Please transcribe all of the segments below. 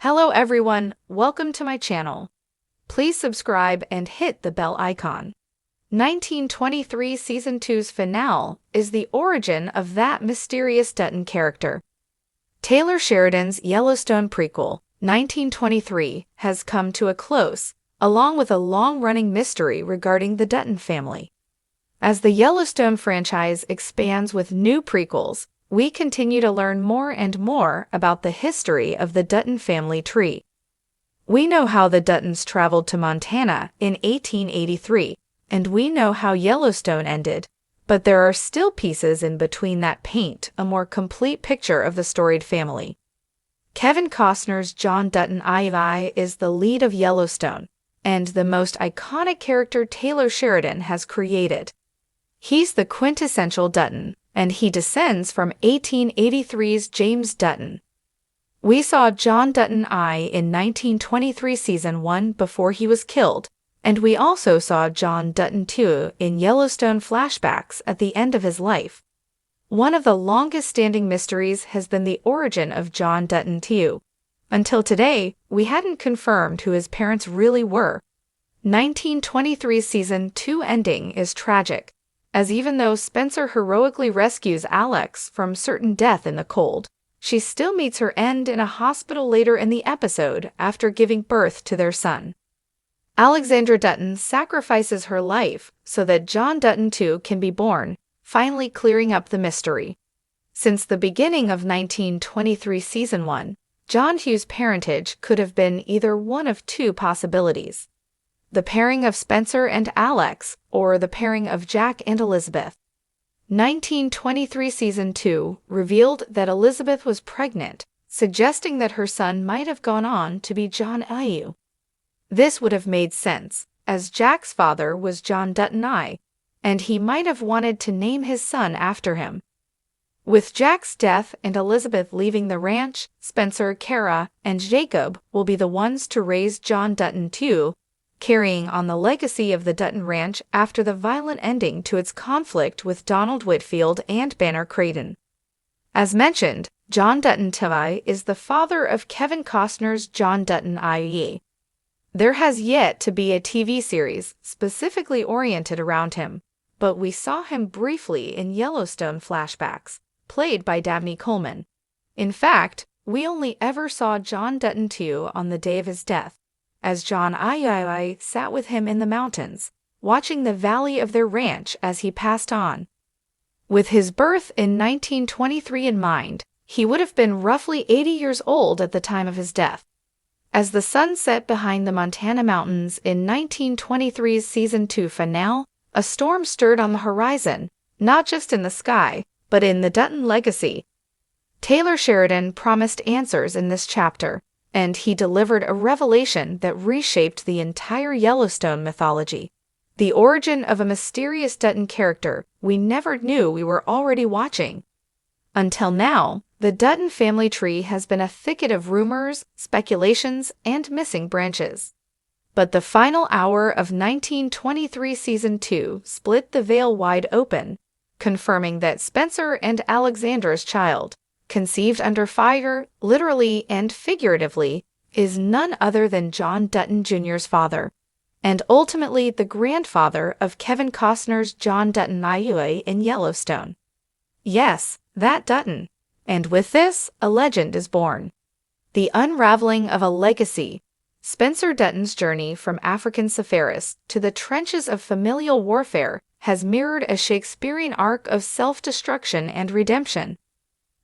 Hello everyone, welcome to my channel. Please subscribe and hit the bell icon. 1923 Season 2's finale is the origin of that mysterious Dutton character. Taylor Sheridan's Yellowstone prequel, 1923, has come to a close, along with a long-running mystery regarding the Dutton family. As the Yellowstone franchise expands with new prequels, we continue to learn more and more about the history of the Dutton family tree. We know how the Duttons traveled to Montana in 1883, and we know how Yellowstone ended, but there are still pieces in between that paint a more complete picture of the storied family. Kevin Costner's John Dutton II is the lead of Yellowstone, and the most iconic character Taylor Sheridan has created. He's the quintessential Dutton, and he descends from 1883's James Dutton. We saw John Dutton I in 1923 Season 1 before he was killed, and we also saw John Dutton II in Yellowstone flashbacks at the end of his life. One of the longest-standing mysteries has been the origin of John Dutton II. Until today, we hadn't confirmed who his parents really were. 1923 Season 2 ending is tragic, as even though Spencer heroically rescues Alex from certain death in the cold, she still meets her end in a hospital later in the episode after giving birth to their son. Alexandra Dutton sacrifices her life so that John Dutton II can be born, finally clearing up the mystery. Since the beginning of 1923 Season 1, John Hugh's parentage could have been either one of two possibilities: the pairing of Spencer and Alex, or the pairing of Jack and Elizabeth. 1923 Season 2 revealed that Elizabeth was pregnant, suggesting that her son might have gone on to be John Iu. This would have made sense, as Jack's father was John Dutton I, and he might have wanted to name his son after him. With Jack's death and Elizabeth leaving the ranch, Spencer, Kara, and Jacob will be the ones to raise John Dutton II, carrying on the legacy of the Dutton Ranch after the violent ending to its conflict with Donald Whitfield and Banner Creighton. As mentioned, John Dutton II is the father of Kevin Costner's John Dutton IE. There has yet to be a TV series specifically oriented around him, but we saw him briefly in Yellowstone flashbacks, played by Dabney Coleman. In fact, we only ever saw John Dutton II on the day of his death, as John II sat with him in the mountains, watching the valley of their ranch as he passed on. With his birth in 1923 in mind, he would have been roughly 80 years old at the time of his death. As the sun set behind the Montana mountains in 1923's Season 2 finale, a storm stirred on the horizon, not just in the sky, but in the Dutton legacy. Taylor Sheridan promised answers in this chapter, and he delivered a revelation that reshaped the entire Yellowstone mythology. The origin of a mysterious Dutton character we never knew we were already watching. Until now, the Dutton family tree has been a thicket of rumors, speculations, and missing branches. But the final hour of 1923 Season 2 split the veil wide open, confirming that Spencer and Alexandra's child, conceived under fire, literally and figuratively, is none other than John Dutton Jr.'s father, and ultimately the grandfather of Kevin Costner's John Dutton IUA in Yellowstone. Yes, that Dutton. And with this, a legend is born. The unraveling of a legacy. Spencer Dutton's journey from African Sepharis to the trenches of familial warfare has mirrored a Shakespearean arc of self-destruction and redemption.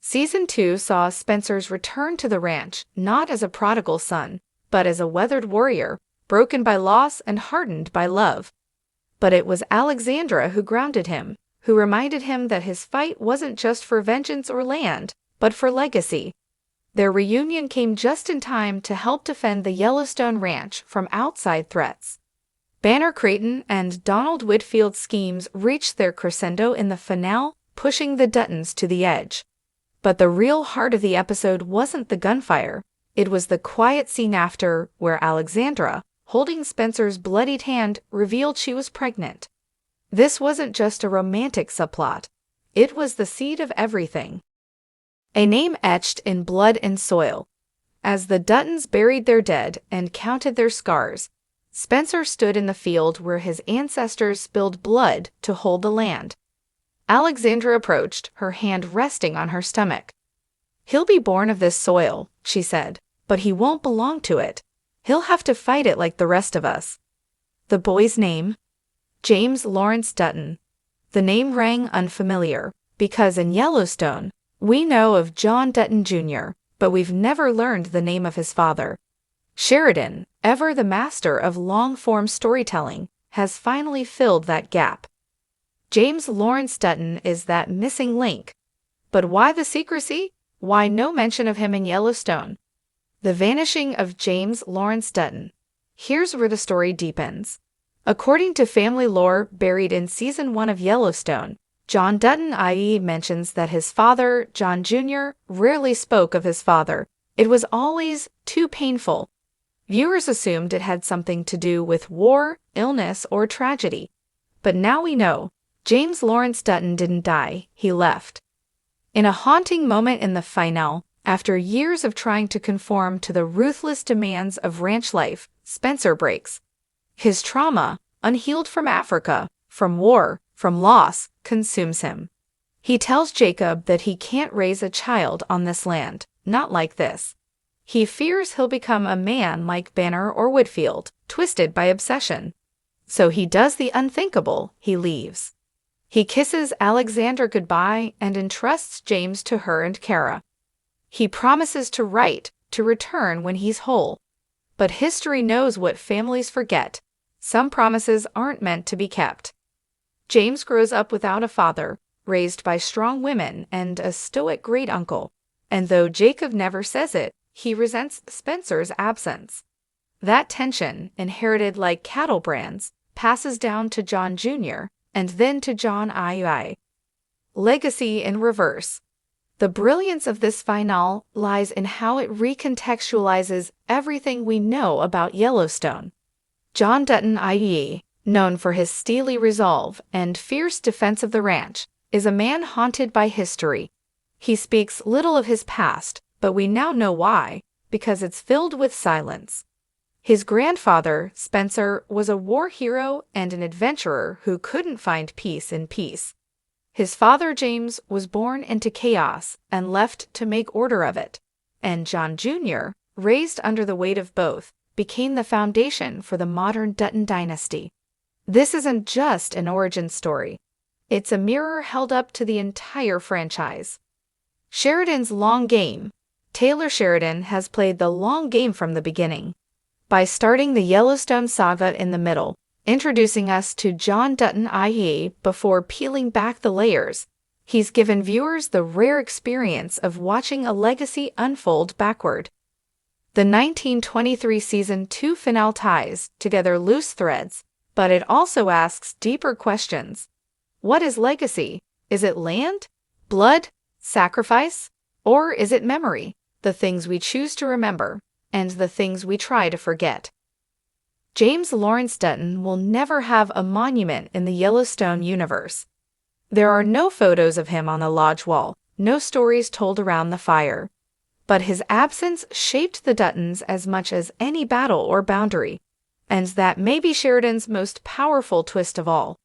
Season 2 saw Spencer's return to the ranch not as a prodigal son, but as a weathered warrior, broken by loss and hardened by love. But it was Alexandra who grounded him, who reminded him that his fight wasn't just for vengeance or land, but for legacy. Their reunion came just in time to help defend the Yellowstone Ranch from outside threats. Banner Creighton and Donald Whitfield's schemes reached their crescendo in the finale, pushing the Duttons to the edge. But the real heart of the episode wasn't the gunfire. It was the quiet scene after, where Alexandra, holding Spencer's bloodied hand, revealed she was pregnant. This wasn't just a romantic subplot. It was the seed of everything. A name etched in blood and soil. As the Duttons buried their dead and counted their scars, Spencer stood in the field where his ancestors spilled blood to hold the land. Alexandra approached, her hand resting on her stomach. "He'll be born of this soil," she said, "but he won't belong to it. He'll have to fight it like the rest of us." The boy's name? James Lawrence Dutton. The name rang unfamiliar, because in Yellowstone, we know of John Dutton Jr., but we've never learned the name of his father. Sheridan, ever the master of long-form storytelling, has finally filled that gap. James Lawrence Dutton is that missing link. But why the secrecy? Why no mention of him in Yellowstone? The vanishing of James Lawrence Dutton. Here's where the story deepens. According to family lore buried in Season 1 of Yellowstone, John Dutton i.e. mentions that his father, John Jr., rarely spoke of his father. It was always too painful. Viewers assumed it had something to do with war, illness, or tragedy. But now we know. James Lawrence Dutton didn't die, he left. In a haunting moment in the finale, after years of trying to conform to the ruthless demands of ranch life, Spencer breaks. His trauma, unhealed from Africa, from war, from loss, consumes him. He tells Jacob that he can't raise a child on this land, not like this. He fears he'll become a man like Banner or Whitfield, twisted by obsession. So he does the unthinkable, he leaves. He kisses Alexandra goodbye and entrusts James to her and Kara. He promises to write, to return when he's whole. But history knows what families forget. Some promises aren't meant to be kept. James grows up without a father, raised by strong women and a stoic great-uncle. And though Jacob never says it, he resents Spencer's absence. That tension, inherited like cattle brands, passes down to John Jr., and then to John II. Legacy in reverse. The brilliance of this finale lies in how it recontextualizes everything we know about Yellowstone. John Dutton i.e., known for his steely resolve and fierce defense of the ranch, is a man haunted by history. He speaks little of his past, but we now know why, because it's filled with silence. His grandfather, Spencer, was a war hero and an adventurer who couldn't find peace in peace. His father, James, was born into chaos and left to make order of it. And John Jr., raised under the weight of both, became the foundation for the modern Dutton dynasty. This isn't just an origin story. It's a mirror held up to the entire franchise. Sheridan's long game. Taylor Sheridan has played the long game from the beginning. By starting the Yellowstone saga in the middle, introducing us to John Dutton i.e. before peeling back the layers, he's given viewers the rare experience of watching a legacy unfold backward. The 1923 Season 2 finale ties together loose threads, but it also asks deeper questions. What is legacy? Is it land? Blood? Sacrifice? Or is it memory? The things we choose to remember, and the things we try to forget. James Lawrence Dutton will never have a monument in the Yellowstone universe. There are no photos of him on the lodge wall, no stories told around the fire. But his absence shaped the Duttons as much as any battle or boundary, and that may be Sheridan's most powerful twist of all.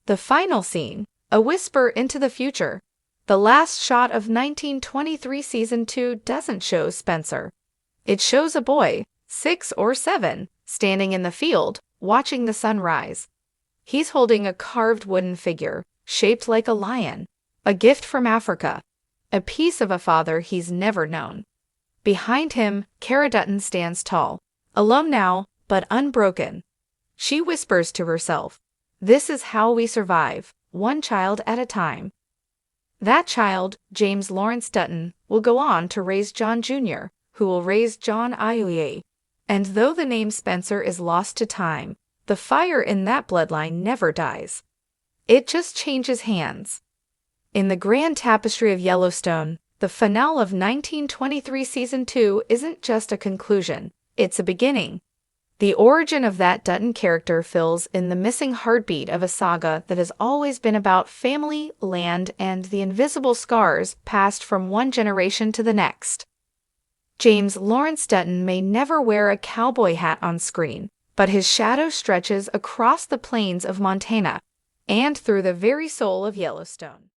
The final scene, a whisper into the future. The last shot of 1923 Season 2 doesn't show Spencer. It shows a boy, 6 or 7, standing in the field, watching the sun rise. He's holding a carved wooden figure, shaped like a lion, a gift from Africa, a piece of a father he's never known. Behind him, Kara Dutton stands tall, alone now, but unbroken. She whispers to herself, "This is how we survive, one child at a time." That child, James Lawrence Dutton, will go on to raise John Jr., who will raise John Iuya. And though the name Spencer is lost to time, the fire in that bloodline never dies. It just changes hands. In the grand tapestry of Yellowstone, the finale of 1923 Season 2 isn't just a conclusion, it's a beginning. The origin of that Dutton character fills in the missing heartbeat of a saga that has always been about family, land, and the invisible scars passed from one generation to the next. James Lawrence Dutton may never wear a cowboy hat on screen, but his shadow stretches across the plains of Montana and through the very soul of Yellowstone.